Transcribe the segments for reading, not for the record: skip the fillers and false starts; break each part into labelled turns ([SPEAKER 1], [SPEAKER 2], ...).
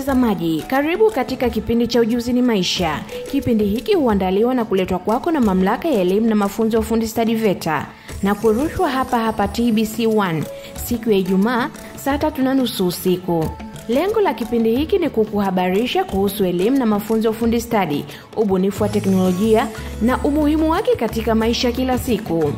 [SPEAKER 1] Mtazamaji, karibu katika kipindi cha Ujuzi ni Maisha. Kipindi hiki huandaliwa na kuletwa kwako na Mamlaka ya Elimu na Mafunzo ya Ufundi Stadi VETA na kurushwa hapa TBC1 siku ya Ijumaa saa 3:30 usiku. Lengo la kipindi hiki ni kukuhabarisha kuhusu elimu na mafunzo ya ufundi stadi, ubunifu wa teknolojia na umuhimu wake katika maisha kila siku.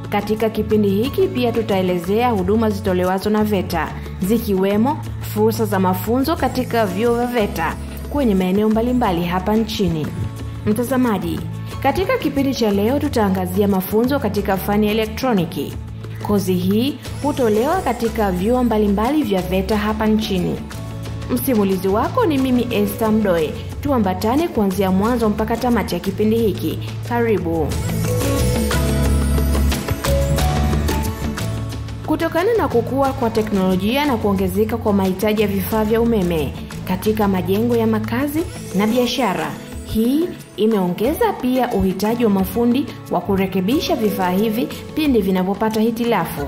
[SPEAKER 1] Katika kipindi hiki pia tutaelezea huduma zitolewazo na VETA, zikiwemo fursa za mafunzo katika vyuo vya VETA kwenye maeneo mbalimbali hapa nchini. Mtazamaji, katika kipindi cha leo tutaangazia mafunzo katika fani ya elektroniki. Kozi hii hutolewa katika vyuo mbalimbali vya VETA hapa nchini. Msimulizi wako ni mimi Esther Mdoe. Tuambatane kuanzia mwanzo mpaka tamati ya kipindi hiki. Karibu. Kutokana na kukua kwa teknolojia na kuongezeka kwa mahitaji ya vifaa vya umeme katika majengo ya makazi na biashara, hii imeongeza pia uhitaji wa mafundi wa kurekebisha vifaa hivi pindi vinapopata hitilafu.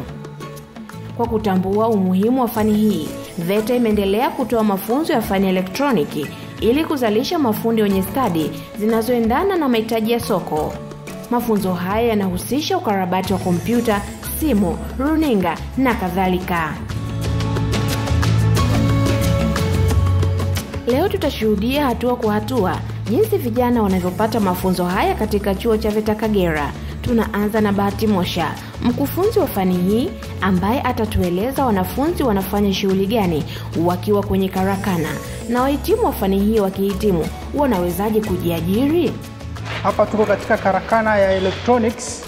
[SPEAKER 1] Kwa kutambua umuhimu wa fani hii, VETA imeendelea kutoa mafunzo ya fani elektroniki ili kuzalisha mafundi wenye stadi zinazoendana na mahitaji ya soko. Mafunzo haya yanahusisha ukarabati wa kompyuta, simu, runinga na kadhalika. Leo tutashuhudia hatua kwa hatua jinsi vijana wanavyopata mafunzo haya katika chuo cha VETA Kagera. Tunaanza na Bahati Mosha, mkufunzi wa fani hii, ambaye atatueleza wanafunzi wanafanya shughuli gani wakiwa kwenye karakana na wahitimu wa fani hii wakihitimu wanawezaje kujiajiri.
[SPEAKER 2] Hapa tuko katika karakana ya electronics.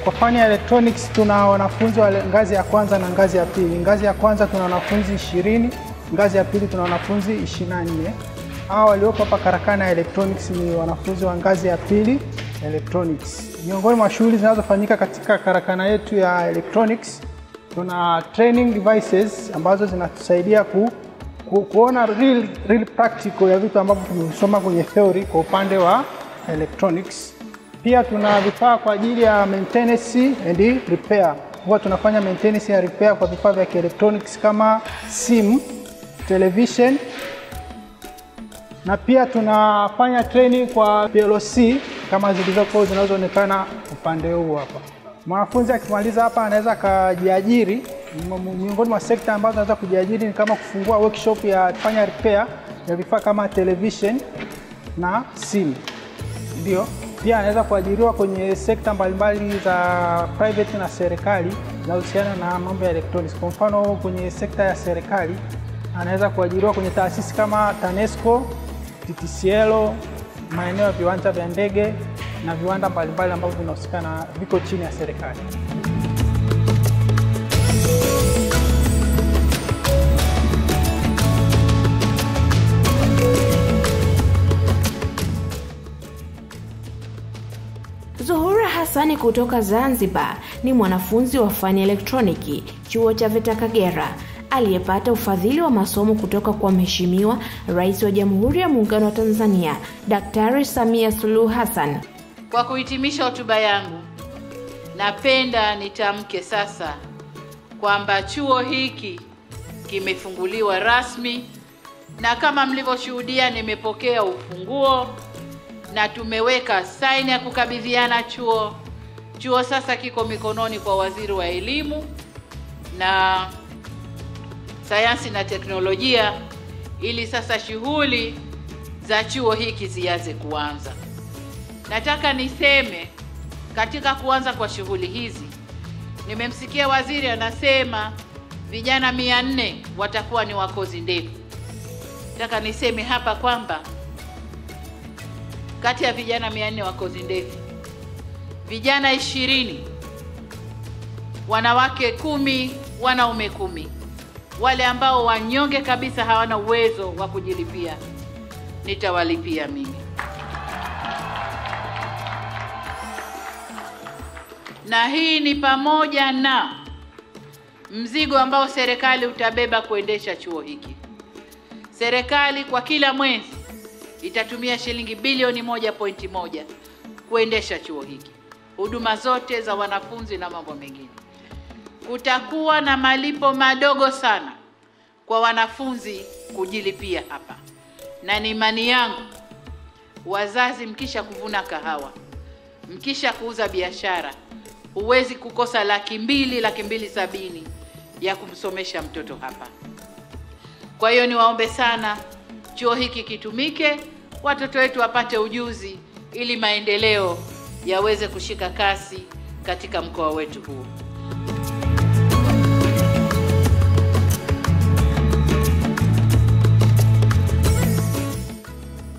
[SPEAKER 2] Kwa fani ya electronics tuna wanafunzi wa ngazi ya kwanza na ngazi ya pili. Ngazi ya kwanza tuna wanafunzi 20, ngazi ya pili tuna wanafunzi 24. Hao waliopo hapa karakana ya electronics ni wanafunzi wa ngazi ya pili electronics. Miongoni mwa shughuli zinazofanyika katika karakana yetu ya electronics, tuna training devices ambazo zinatusaidia kuona real practical ya vitu ambavyo tumesoma kwenye theory kwa upande wa electronics. Pia tuna vifaa kwa ajili ya maintenance and repair. Huwa tunafanya maintenance ya repair kwa vifaa vya electronics kama simu, television, na pia tunafanya training kwa PLC kama zilizokuwa zinazoonekana upande huu hapa. Mwanafunzi akimaliza hapa anaweza kujiajiri. Miongoni mwa sekta ambazo anaweza kujiajiri ni kama kufungua workshop ya kufanya repair ya vifaa kama television na simu. Ndio, pia anaweza kuajiriwa kwenye sekta mbalimbali za private na serikali zinazohusiana na mambo ya electronics. Kwa mfano, kwenye sekta ya serikali anaweza kuajiriwa kwenye taasisi kama TANESCO, TTCL, maeneo ya viwanja vya ndege na viwanda mbalimbali ambavyo vinahusika na viko chini ya serikali.
[SPEAKER 1] Zuhura Hassani kutoka Zanzibar ni mwanafunzi wa fani elektroniki chuo cha VETA Kagera, aliyepata ufadhili wa masomo kutoka kwa Mheshimiwa Rais wa Jamhuri ya Muungano wa Tanzania, Daktari Samia Suluhu Hassan.
[SPEAKER 3] Kwa kuhitimisha hotuba yangu, napenda nitamke sasa kwamba chuo hiki kimefunguliwa rasmi, na kama mlivyoshuhudia nimepokea ufunguo na tumeweka saini ya kukabidhiana chuo. Chuo sasa kiko mikononi kwa Waziri wa Elimu na Sayansi na Teknolojia, ili sasa shughuli za chuo hiki zianze kuanza. Nataka niseme katika kuanza kwa shughuli hizi, nimemsikia waziri anasema vijana 400 watakuwa ni wa kozi ndefu. Nataka niseme hapa kwamba kati ya vijana 400 wa kozi ndefu, vijana 20, wanawake 10, wanaume 10. Wale ambao wanyonge kabisa hawana uwezo wa kujilipia, nitawalipia mimi. Na hii ni pamoja na mzigo ambao serikali utabeba kuendesha chuo hiki. Serikali kwa kila mwezi itatumia shilingi bilioni 1.1 kuendesha chuo hiki, huduma zote za wanafunzi na mambo mengine. Kutakuwa na malipo madogo sana kwa wanafunzi kujilipia hapa. na ni imani yangu wazazi, mkisha kuvuna kahawa, mkisha kuuza biashara, huwezi kukosa 200,000, 270,000 ya kumsomesha mtoto hapa. Kwa hiyo niwaombe sana chuo hiki kitumike, watoto wetu wapate ujuzi ili maendeleo yaweze kushika kasi katika mkoa wetu huu.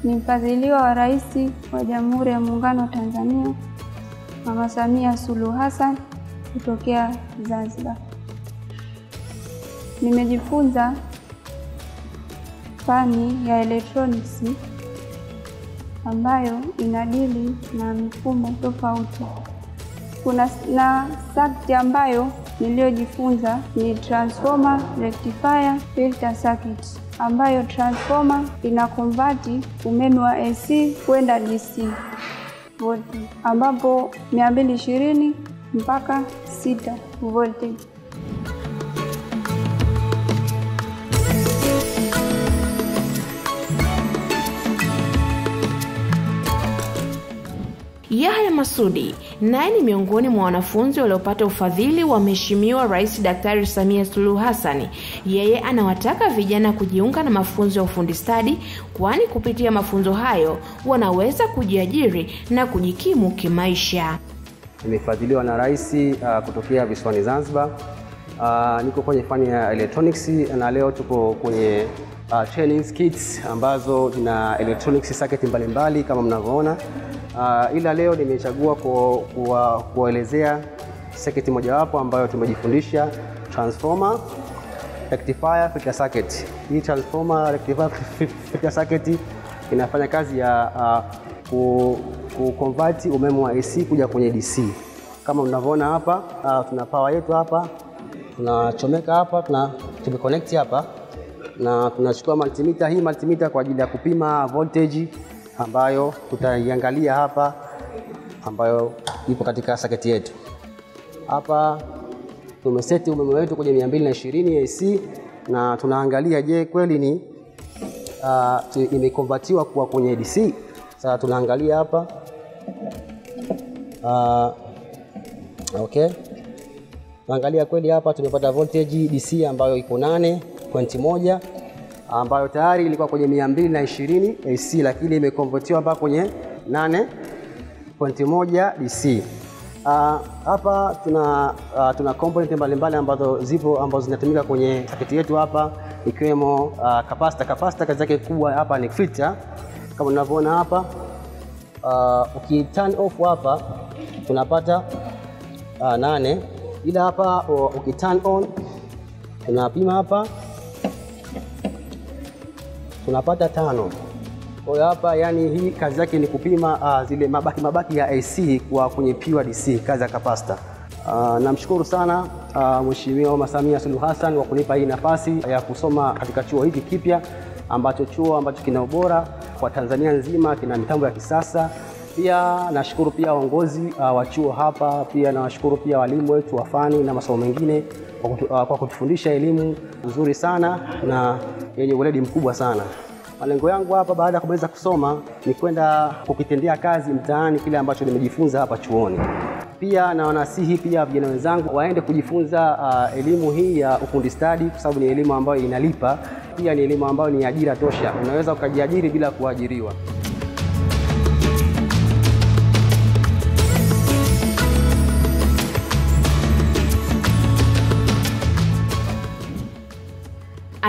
[SPEAKER 4] Ni mfadhiliwa wa Rais wa Jamhuri ya Muungano wa Tanzania Mama Samia Suluhu Hassan kutokea Zanzibar. Nimejifunza fani ya electronics ambayo inadili na mifumo tofauti. Kuna circuit ambayo niliyojifunza ni transformer, rectifier, filter circuit, ambayo transformer ina convert umeme wa AC kwenda DC voltage, ambapo 220 mpaka 6 voltage.
[SPEAKER 1] Yahya Masudi naye ni miongoni mwa wanafunzi waliopata ufadhili wa Mheshimiwa Rais Daktari Samia Suluhu Hassan. Yeye anawataka vijana kujiunga na mafunzo ya ufundi stadi, kwani kupitia mafunzo hayo wanaweza kujiajiri na kujikimu kimaisha.
[SPEAKER 5] Nimefadhiliwa na Rais kutokea visiwani Zanzibar. Niko kwenye fani ya electronics na leo tuko kwenye training kits ambazo zina electronics circuit mbalimbali kama mnavyoona. Ila leo nimechagua kuelezea circuit mojawapo ambayo tumejifundisha, transformer, rectifier, filter circuit. Hii transformer, rectifier, filter circuit inafanya kazi ya kuconvert umeme wa AC kuja kwenye DC. Kama mnavyoona hapa, tuna power yetu hapa, tunachomeka hapa, tumeconnect hapa, na tunachukua multimeter. Hii multimeter kwa ajili ya kupima voltage ambayo tutaiangalia hapa, ambayo ipo katika circuit yetu. Hapa tumeseti umeme wetu kwenye 220 AC na tunaangalia je, kweli ni imekonvertiwa kuwa kwenye DC. Sasa tunaangalia hapa. Okay. Tunaangalia kweli hapa tumepata voltage DC ambayo iko 8.1, ambayo tayari ilikuwa kwenye 220 AC lakini imekonvertiwa mpaka kwenye 8.1 DC. Hapa tuna component mbalimbali ambazo zinatumika kwenye circuit yetu hapa, ikiwemo capacitor. Capacitor kazi yake kubwa hapa ni filter. Kama unavyoona hapa, ukiturn off hapa tunapata 8, ila hapa ukiturn on tunapima hapa tunapata 5. Kwa hiyo hapa yani hii kazi yake ni kupima zile mabaki ya AC kwa kwenye pure DC, kazi ya capacitor. Namshukuru sana Mheshimiwa Mama Samia Suluhu Hassan kwa kunipa hii nafasi ya kusoma katika chuo hiki kipya ambacho kina ubora kwa Tanzania nzima, kina mitambo ya kisasa. Pia nashukuru pia uongozi wa chuo hapa, pia nawashukuru pia walimu wetu wa fani na masomo mengine kwa kutufundisha elimu nzuri sana na yenye weledi mkubwa sana. Malengo yangu hapa baada ya kumaliza kusoma ni kwenda kukitendea kazi mtaani kile ambacho nimejifunza hapa chuoni. Pia na wanasihi pia vijana wenzangu waende kujifunza elimu hii ya ufundi stadi, kwa sababu ni elimu ambayo inalipa, pia ni elimu ambayo ni ajira tosha. Unaweza ukajiajiri bila kuajiriwa.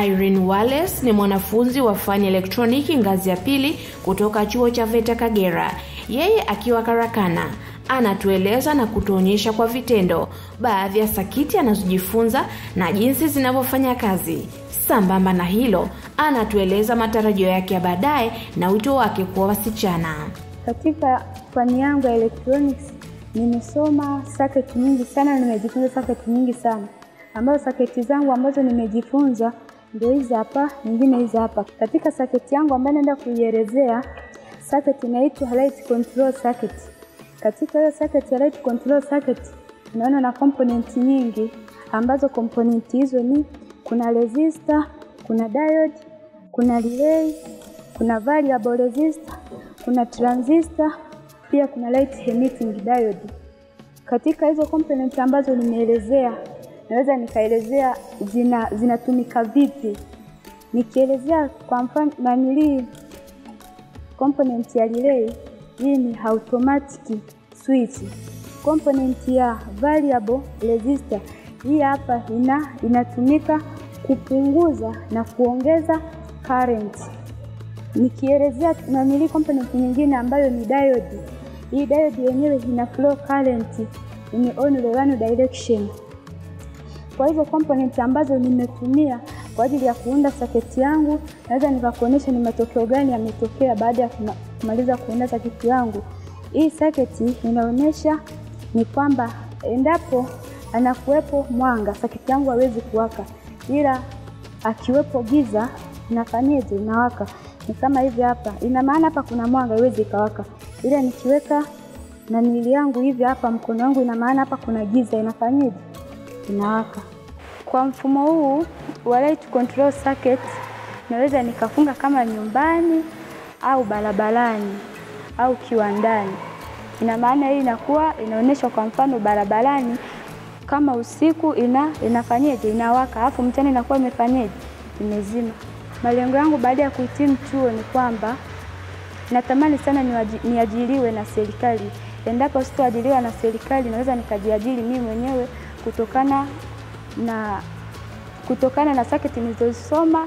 [SPEAKER 1] Irene Wallace ni mwanafunzi wa fani elektroniki ngazi ya pili kutoka chuo cha VETA Kagera. Yeye akiwa karakana anatueleza na kutuonyesha kwa vitendo baadhi ya sakiti anazojifunza na jinsi zinavyofanya kazi. Sambamba na hilo, anatueleza matarajio yake ya baadaye na wito wake kwa wasichana.
[SPEAKER 4] Katika fani yangu ya electronics nimesoma circuit nyingi sana, nimejifunza circuit nyingi sana. Ambazo circuit zangu ambazo nimejifunza ndio hizi hapa, nyingine hizi hapa. Katika circuit yangu ambayo naenda kuielezea, circuit inaitwa light control circuit. Katika hiyo circuit ya light control circuit tunaona na component nyingi, ambazo component hizo ni kuna resistor, kuna diode, kuna relay, kuna variable resistor, kuna transistor, pia kuna light emitting diode. Katika hizo component ambazo nimeelezea, naweza nikaelezea zinatumika vipi. Nikielezea kwa mfano component ya relay, hii ni automatic switch. Component ya variable resistor, hii hapa inatumika kupunguza na kuongeza current. Nikielezea component nyingine ambayo ni diode, hii diode yenyewe ina flow current in only one direction. Kwa hivyo component ambazo nimetumia kwa ajili ya kuunda circuit yangu, naweza nikakuonesha ni matokeo gani yametokea baada ya kumaliza kuunda circuit yangu. Hii circuit inaonyesha ni kwamba endapo anakuwepo mwanga, circuit yangu haiwezi kuwaka, ila akiwepo giza inafanyaje? Inawaka. Ni kama hivi hapa. Ina maana hapa kuna mwanga, haiwezi kawaka. Ila nikiweka nanili yangu hivi hapa mkono wangu, ina maana hapa kuna giza, inafanyaje? Inawaka. Kwa mfumo huu wa light control circuit, naweza nikafunga kama nyumbani au barabarani au kiwandani. Ina maana hii inaonyesha kwa mfano barabarani, kama usiku inafanyaje? Inawaka, alafu mchana inakuwa imefanyaje? Imezima. Malengo yangu baada ya kuhitimu chuo ni kwamba natamani sana niajiriwe na serikali. Endapo sitoajiriwa na serikali, naweza nikajiajiri mimi mwenyewe kutokana na circuit nilizosoma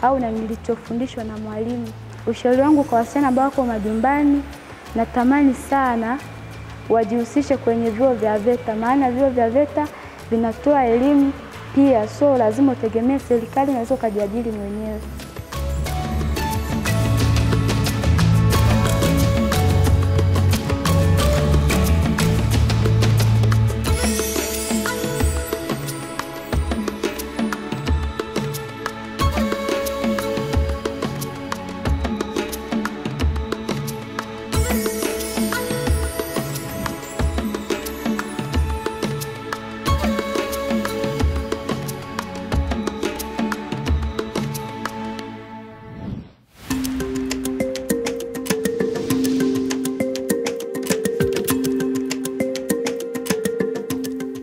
[SPEAKER 4] au na nilichofundishwa na mwalimu. Ushauri wangu kwa wasichana ambao wako majumbani, natamani sana wajihusishe kwenye vyuo vya VETA, maana vyuo vya VETA vinatoa elimu pia, so lazima utegemee serikali, naweza kujiajiri mwenyewe.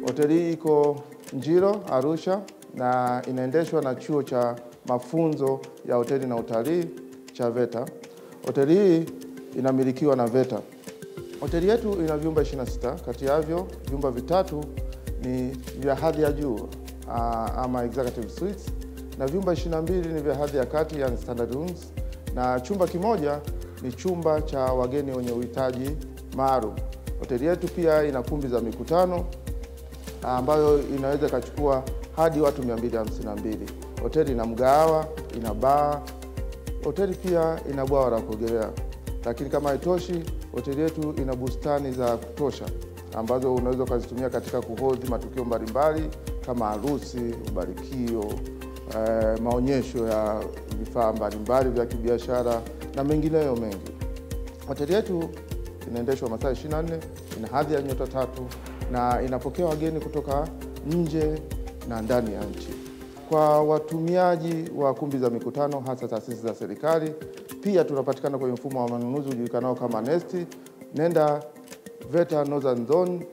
[SPEAKER 6] Hoteli iko Njiro, Arusha, na inaendeshwa na chuo cha mafunzo ya hoteli na utalii cha VETA. Hoteli hii inamilikiwa na VETA. Hoteli yetu ina vyumba 26, kati yavyo vyumba vitatu ni vya hadhi ya juu ama executive suites, na vyumba 22 ni vya hadhi ya kati, yani standard rooms, na chumba kimoja ni chumba cha wageni wenye uhitaji maalum. Hoteli yetu pia ina kumbi za mikutano ambayo inaweza kachukua hadi watu 252. Hoteli ina mgahawa, ina bar. Hoteli pia ina bwawa la kuogelea. Lakini kama haitoshi, hoteli yetu ina bustani za kutosha ambazo unaweza kuzitumia katika kuhodhi matukio mbalimbali kama harusi, ubarikio, maonyesho ya vifaa mbalimbali vya kibiashara na mengineyo mengi. Hoteli yetu inaendeshwa masaa 24, ina hadhi ya nyota 3 na inapokea wageni kutoka nje na ndani ya nchi. Kwa watumiaji wa kumbi za mikutano, hasa taasisi za serikali, pia tunapatikana kwenye mfumo wa manunuzi ujulikanao kama Nesti. Nenda VETA Northern Zone,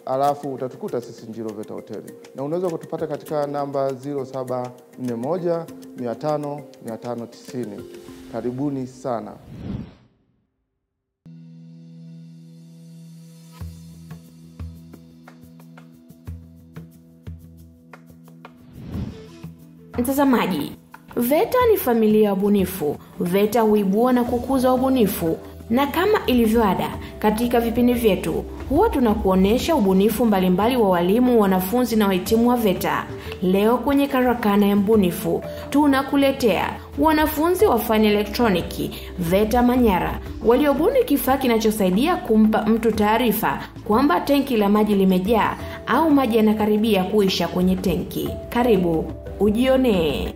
[SPEAKER 6] alafu utatukuta sisi Njiro VETA Hoteli. Na unaweza kutupata katika namba 0741 500 590. Karibuni sana.
[SPEAKER 1] Mtazamaji, VETA ni familia ya ubunifu. VETA huibua na kukuza ubunifu, na kama ilivyoada katika vipindi vyetu, huwa tunakuonesha ubunifu mbalimbali wa walimu, wanafunzi na wahitimu wa VETA. Leo kwenye karakana ya mbunifu tunakuletea wanafunzi wa fani elektroniki VETA Manyara waliobuni kifaa kinachosaidia kumpa mtu taarifa kwamba tenki la maji limejaa au maji yanakaribia kuisha kwenye tenki. Karibu ujione.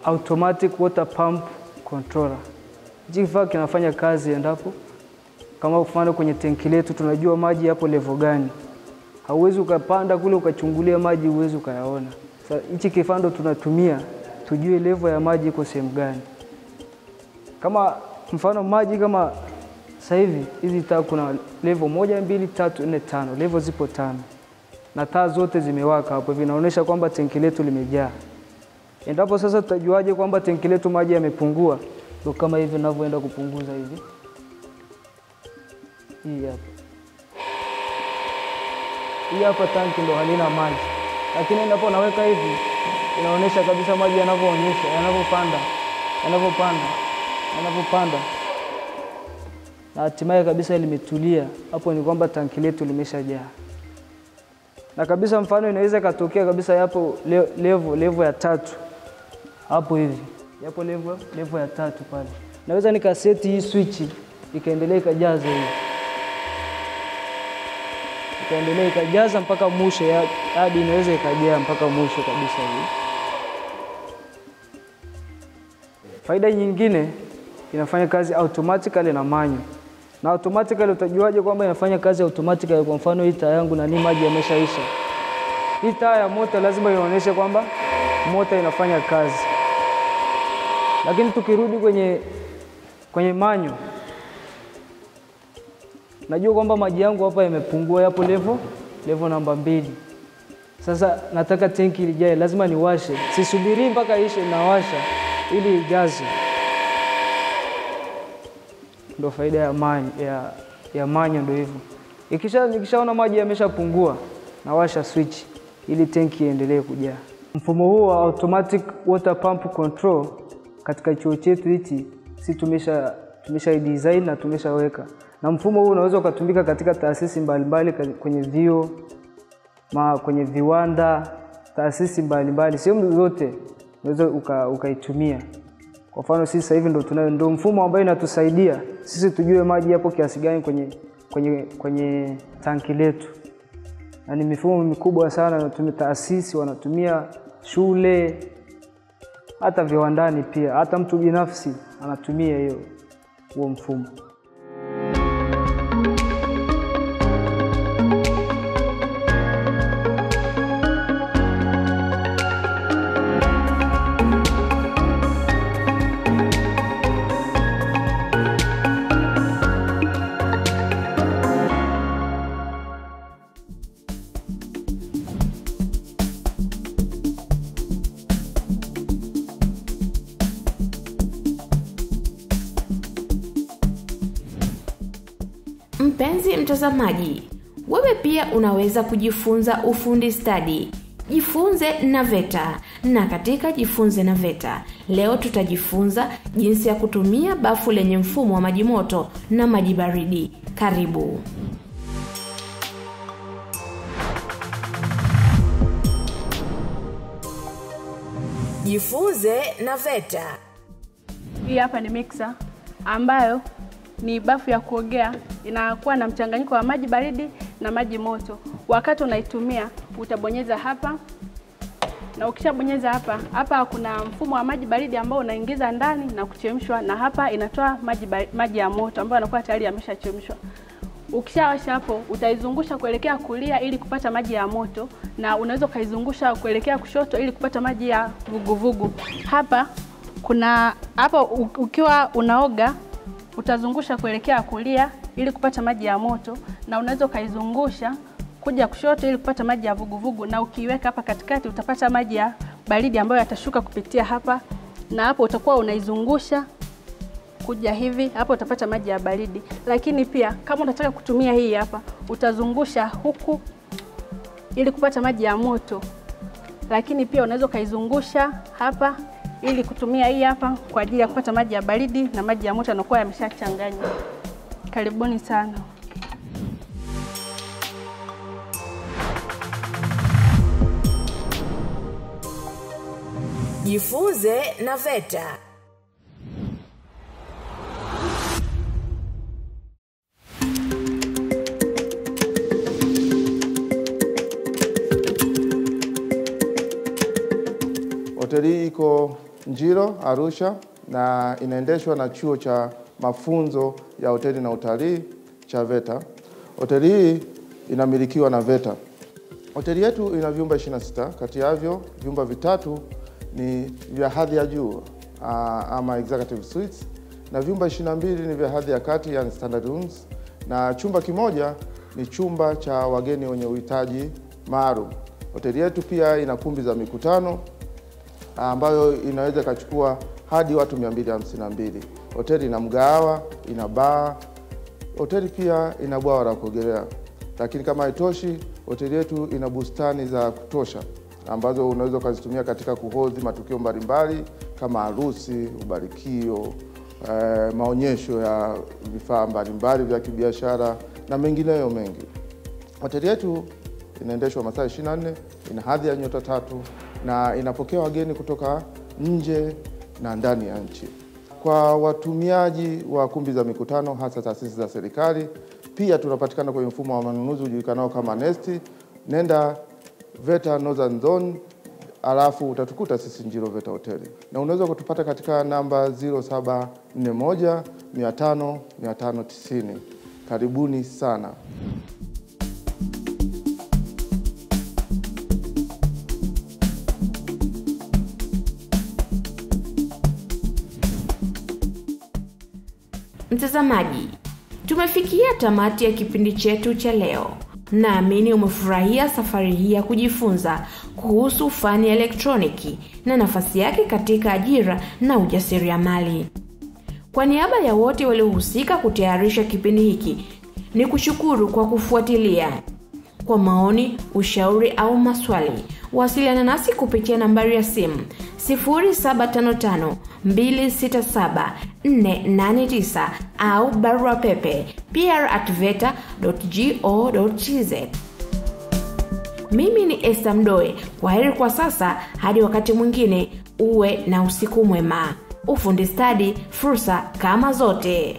[SPEAKER 7] automatic water pump controller. Hiki kifaa kinafanya kazi endapo kama mfano kwenye tenki letu tunajua maji yapo level gani. Hauwezi ukapanda kule ukachungulia maji uweze ukayaona. Sasa hichi kifaa ndo tunatumia tujue level ya maji iko sehemu gani. Kama mfano maji kama sasa hivi hizi taa kuna level 1, 2, 3, 4, 5. Level zipo 5. Na taa zote zimewaka hapo, vinaonyesha kwamba tenki letu limejaa. Endapo sasa tutajuaje kwamba tenki letu maji yamepungua? Ndio kama hivi ninavyoenda kupunguza hivi. Hii hapa. Hii hapa tanki ndo halina maji. Lakini endapo naweka hivi inaonyesha kabisa maji yanavyoonyesha, yanapopanda. Na hatimaye kabisa limetulia. Hapo ni kwamba tanki letu limeshajaa. Na kabisa mfano inaweza katokea kabisa yapo level ya 3. Hapo hivi. Yapo level ya 3 pale. Naweza nikaseti hii switch ikaendelea ikajaza hivi. Ikaendelea ikajaza mpaka mwisho hadi inaweza ikajaa mpaka mwisho kabisa hivi. Faida nyingine inafanya kazi automatically na manual. Na automatically utajuaje kwamba inafanya kazi automatically? Kwa mfano hii taa yangu na maji yameshaisha. Hii taa ya moto lazima ionyeshe kwamba moto inafanya kazi. Lakini tukirudi kwenye manual, najua kwamba maji yangu hapa yamepungua, yapo level namba 2. Sasa nataka tenki lijae, lazima niwashe. Sisubiri mpaka ishe, nawasha ili ijaze. Ndio faida ya manual ndio hivyo. Nikishaona maji yameshapungua, nawasha switch ili tenki iendelee kujaa. Mfumo huu wa automatic water pump control katika chuo chetu hichi si tumesha design na tumeshaweka. Na mfumo huu unaweza kutumika katika taasisi mbalimbali, kwenye vyuo, kwenye viwanda, taasisi mbalimbali, sehemu zote unaweza ukaitumia. Kwa mfano sisi sasa hivi ndio mfumo ambao inatusaidia sisi tujue maji yapo kiasi gani kwenye tanki letu. Na ni mifumo mikubwa sana, inatumia taasisi, wanatumia shule, hata viwandani pia, hata mtu binafsi anatumia huo mfumo.
[SPEAKER 1] Mpenzi mtazamaji, wewe pia unaweza kujifunza ufundi stadi. Jifunze na VETA. Na katika Jifunze na VETA, leo tutajifunza jinsi ya kutumia bafu lenye mfumo wa maji moto na maji baridi. Karibu. Jifunze na VETA.
[SPEAKER 8] Hii hapa ni mixer ambayo ni bafu ya kuogea, inakuwa na mchanganyiko wa maji baridi na maji moto. Wakati unaitumia utabonyeza hapa, na ukishabonyeza hapa kuna mfumo wa maji baridi ambao unaingiza ndani na kuchemshwa, na hapa inatoa maji ya moto ambayo yanakuwa tayari yameshachemshwa. Ukishawasha hapo utaizungusha kuelekea kulia ili kupata maji ya moto, na unaweza kaizungusha kuelekea kushoto ili kupata maji ya vuguvugu. Hapo ukiwa unaoga utazungusha kuelekea kulia ili kupata maji ya moto, na unaweza kaizungusha kuja kushoto ili kupata maji ya vuguvugu, na ukiweka hapa katikati utapata maji ya baridi ambayo yatashuka kupitia hapa, na hapo utakuwa unaizungusha kuja hivi, hapo utapata maji ya baridi. Lakini pia kama unataka kutumia hii hapa utazungusha huku ili kupata maji ya moto, lakini pia unaweza kaizungusha hapa ili kutumia hii hapa kwa ajili ya kupata maji ya baridi na maji ya moto yanakuwa yameshachanganywa. Karibuni sana.
[SPEAKER 1] Jifunze na VETA.
[SPEAKER 6] Hoteli iko Njiro, Arusha na inaendeshwa na chuo cha mafunzo ya hoteli na utalii cha VETA. Hoteli hii inamilikiwa na VETA. Hoteli yetu ina vyumba 26, kati yavyo vyumba vitatu ni vya hadhi ya juu ama executive suites, na vyumba 22 ni vya hadhi ya kati, yani standard rooms, na chumba kimoja ni chumba cha wageni wenye uhitaji maalum. Hoteli yetu pia ina kumbi za mikutano ambayo inaweza kachukua hadi watu 252. Hoteli ina mgahawa, ina bar. Hoteli pia ina bwawa la kuogelea. Lakini kama haitoshi, hoteli yetu ina bustani za kutosha ambazo unaweza kuzitumia katika kuhodhi matukio mbalimbali kama harusi, ubarikio, maonyesho ya vifaa mbalimbali vya kibiashara na mengineyo mengi. Hoteli yetu inaendeshwa masaa 24, ina hadhi ya nyota 3 na inapokea wageni kutoka nje na ndani ya nchi. Kwa watumiaji wa kumbi za mikutano, hasa taasisi za serikali, pia tunapatikana kwenye mfumo wa manunuzi ujulikanao kama Nesti. Nenda VETA Northern Zone, alafu utatukuta sisi Njiro VETA Hoteli. Na unaweza kutupata katika namba 0741 500 590. Karibuni sana.
[SPEAKER 1] Mtazamaji, tumefikia tamati ya kipindi chetu cha leo. Naamini umefurahia safari hii ya kujifunza kuhusu fani ya elektroniki na nafasi yake katika ajira na ujasiriamali. Kwa niaba ya wote waliohusika kutayarisha kipindi hiki, ni kushukuru kwa kufuatilia. Kwa maoni, ushauri au maswali, wasiliana nasi kupitia nambari ya simu 0755 267 489 au barua pepe pr@veta.go.tz. Mimi ni Esther Mdoe. Kwaheri kwa sasa, hadi wakati mwingine. Uwe na usiku mwema. Ufundi stadi, fursa kama zote.